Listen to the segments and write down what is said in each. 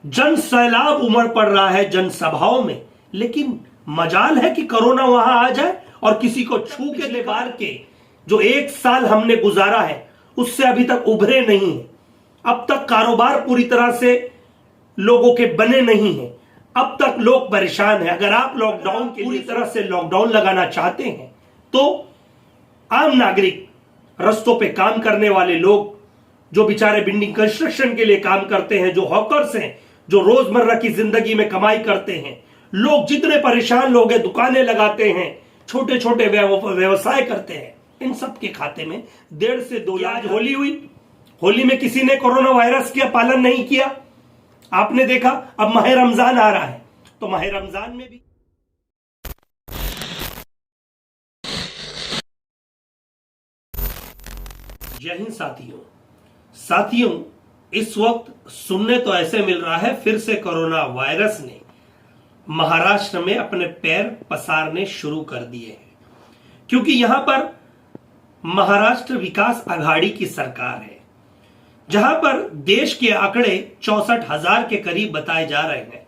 जन सैलाब उमड़ पड़ रहा है जनसभाओं में, लेकिन मजाल है कि कोरोना वहां आ जाए और किसी को छू के ले बार के जो 1 साल हमने गुजारा है उससे अभी तक उभरे नहीं है। अब तक कारोबार पूरी तरह से लोगों के बने नहीं है। अब तक लोग परेशान हैं। अगर आप लॉकडाउन के पूरी तरह से लॉकडाउन लगाना चाहते हैं तो आम नागरिक, रस्तों पे काम करने वाले लोग, जो बेचारे बिल्डिंग कंस्ट्रक्शन के लिए काम करते हैं, जो हॉकर्स हैं, जो रोजमर्रा की जिंदगी में कमाई करते हैं, लोग जितने परेशान लोग हैं, दुकानें लगाते हैं, छोटे छोटे व्यवसाय करते हैं, इन सब के खाते में 1.5 से 2 लाख। होली हुई, होली में किसी ने कोरोना वायरस का पालन नहीं किया, आपने देखा। अब माह रमजान आ रहा है तो माह रमजान में भी जय हिंद साथियों, इस वक्त सुनने तो ऐसे मिल रहा है फिर से कोरोना वायरस ने महाराष्ट्र में अपने पैर पसारने शुरू कर दिए हैं, क्योंकि यहां पर महाराष्ट्र विकास आघाड़ी की सरकार है, जहां पर देश के आंकड़े 64,000 के करीब बताए जा रहे हैं।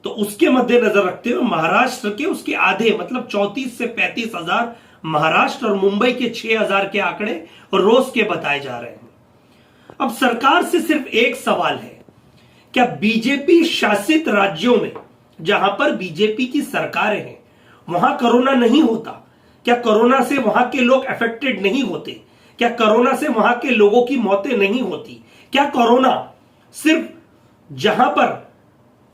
तो उसके मद्देनजर रखते हुए महाराष्ट्र के उसके आधे मतलब 34 से 35,000 महाराष्ट्र और मुंबई के 6,000 के आंकड़े रोज के बताए जा रहे हैं। अब सरकार से सिर्फ एक सवाल है, क्या बीजेपी शासित राज्यों में जहां पर बीजेपी की सरकारें हैं वहां कोरोना नहीं होता? क्या कोरोना से वहां के लोग अफेक्टेड नहीं होते? क्या कोरोना से वहां के लोगों की मौतें नहीं होती? क्या कोरोना सिर्फ जहां पर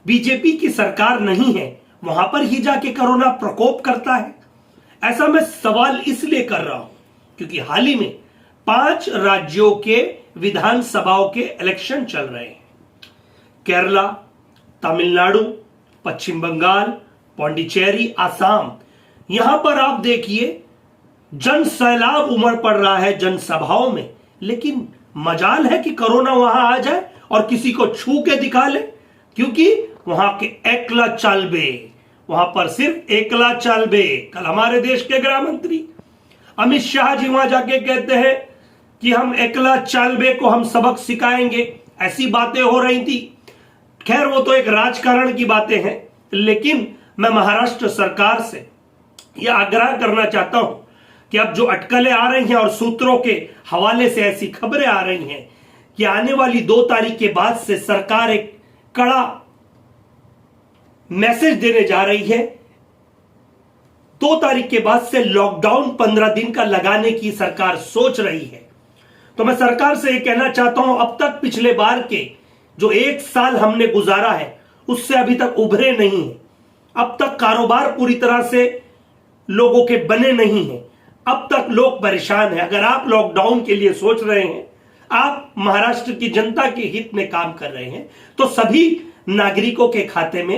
बीजेपी की सरकार नहीं है वहां पर ही जाके कोरोना प्रकोप करता है? ऐसा मैं सवाल इसलिए कर रहा हूं क्योंकि हाल ही में 5 राज्यों के विधानसभाओं के इलेक्शन चल रहे हैं। केरला, तमिलनाडु, पश्चिम बंगाल, पौंडीचेरी, आसाम, यहां पर आप देखिए जन सैलाब उमड़ पड़ रहा है जनसभाओं में, लेकिन मजाल है कि कोरोना वहां आ जाए और किसी को छू के दिखा ले, क्योंकि वहां के एकला चालबे, वहां पर सिर्फ एकला चालबे। कल हमारे देश के गृह मंत्री अमित शाह जी वहां जाके कहते हैं कि हम एकला चालबे को हम सबक सिखाएंगे, ऐसी बातें हो रही थी। खैर वो तो एक राजकारण की बातें हैं, लेकिन मैं महाराष्ट्र सरकार से यह आग्रह करना चाहता हूं कि अब जो अटकलें आ रही हैं और सूत्रों के हवाले से ऐसी खबरें आ रही हैं कि आने वाली 2 तारीख के बाद से सरकार एक कड़ा मैसेज देने जा रही है। 2 तारीख के बाद से लॉकडाउन 15 दिन का लगाने की सरकार सोच रही है। तो मैं सरकार से यह कहना चाहता हूं, अब तक पिछले बार के जो 1 साल हमने गुजारा है उससे अभी तक उभरे नहीं है। अब तक कारोबार पूरी तरह से लोगों के बने नहीं है। अब तक लोग परेशान हैं। अगर आप लॉकडाउन के लिए सोच रहे हैं, आप महाराष्ट्र की जनता के हित में काम कर रहे हैं, तो सभी नागरिकों के खाते में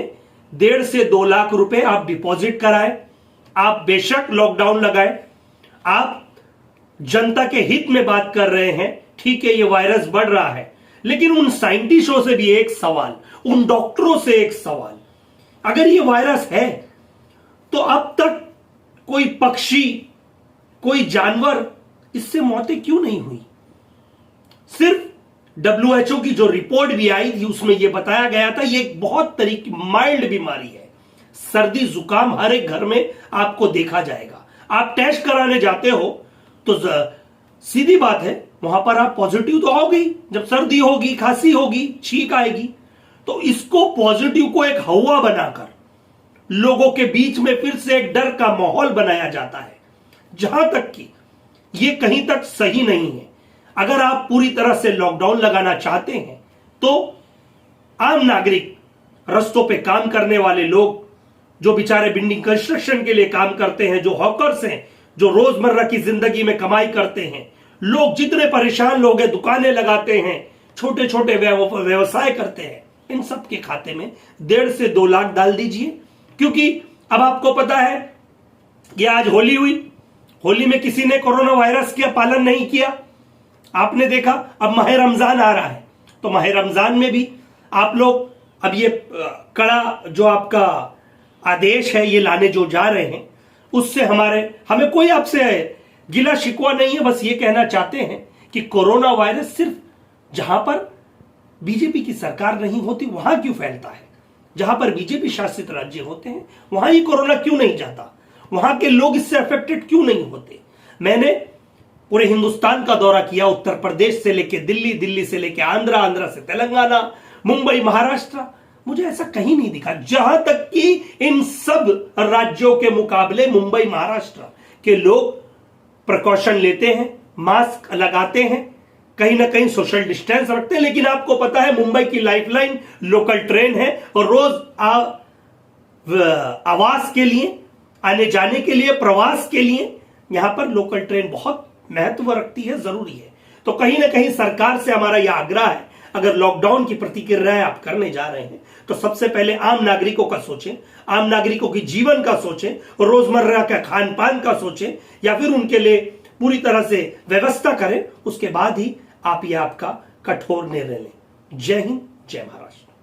1.5 से 2 लाख रुपए आप डिपॉजिट कराएं। आप बेशक लॉकडाउन लगाएं। आप जनता के हित में बात कर रहे हैं। ठीक है, ये वायरस बढ़ रहा है, लेकिन उन साइंटिस्टों से भी एक सवाल, उन डॉक्टरों से एक सवाल, अगर ये वायरस है तो अब तक कोई पक्षी, कोई जानवर इससे मौतें क्यों नहीं हुई? सिर्फ WHO की जो रिपोर्ट भी आई थी उसमें यह बताया गया था ये एक बहुत तरीके माइल्ड बीमारी है। सर्दी जुकाम हर एक घर में आपको देखा जाएगा। आप टेस्ट कराने जाते हो तो सीधी बात है वहां पर आप पॉजिटिव तो आओगे। जब सर्दी होगी, खांसी होगी, छींक आएगी, तो इसको पॉजिटिव को एक हवा बनाकर लोगों के बीच में फिर से एक डर का माहौल बनाया जाता है, जहां तक कि ये कहीं तक सही नहीं है। अगर आप पूरी तरह से लॉकडाउन लगाना चाहते हैं तो आम नागरिक, रस्तों पे काम करने वाले लोग, जो बेचारे बिल्डिंग कंस्ट्रक्शन के लिए काम करते हैं, जो हॉकर्स हैं, जो रोजमर्रा की जिंदगी में कमाई करते हैं, लोग जितने परेशान लोग हैं, दुकानें लगाते हैं, छोटे छोटे व्यवसाय करते हैं, इन सब के खाते में 1.5 से 2 लाख डाल दीजिए। क्योंकि अब आपको पता है कि आज होली हुई, होली में किसी ने कोरोना वायरस का पालन नहीं किया, आपने देखा। अब माह रमजान आ रहा है तो माह रमजान में भी आप लोग अब ये कड़ा जो आपका आदेश है ये लाने जो जा रहे हैं, उससे हमें कोई आपसे गिला शिकवा नहीं है। बस ये कहना चाहते हैं कि कोरोना वायरस सिर्फ जहां पर बीजेपी की सरकार नहीं होती वहां क्यों फैलता है? जहां पर बीजेपी शासित राज्य होते हैं वहां ही कोरोना क्यों नहीं जाता? वहां के लोग इससे अफेक्टेड क्यों नहीं होते? मैंने पूरे हिंदुस्तान का दौरा किया, उत्तर प्रदेश से लेके दिल्ली, दिल्ली से लेके आंध्रा, आंध्रा से तेलंगाना, मुंबई, महाराष्ट्र, मुझे ऐसा कहीं नहीं दिखा। जहां तक कि इन सब राज्यों के मुकाबले मुंबई, महाराष्ट्र के लोग प्रिकॉशन लेते हैं, मास्क लगाते हैं, कहीं ना कहीं सोशल डिस्टेंस रखते हैं। लेकिन आपको पता है मुंबई की लाइफलाइन लोकल ट्रेन है और रोज आवास के लिए, आने जाने के लिए, प्रवास के लिए यहां पर लोकल ट्रेन बहुत महत्व रखती है, जरूरी है। तो कहीं ना कहीं सरकार से हमारा यह आग्रह है, अगर लॉकडाउन की प्रतिक्रियाएं आप करने जा रहे हैं तो सबसे पहले आम नागरिकों का सोचें, आम नागरिकों की जीवन का सोचें, रोजमर्रा का खान पान का सोचें, या फिर उनके लिए पूरी तरह से व्यवस्था करें। उसके बाद ही आप ये आपका कठोर निर्णय लें। जय हिंद, जय महाराष्ट्र।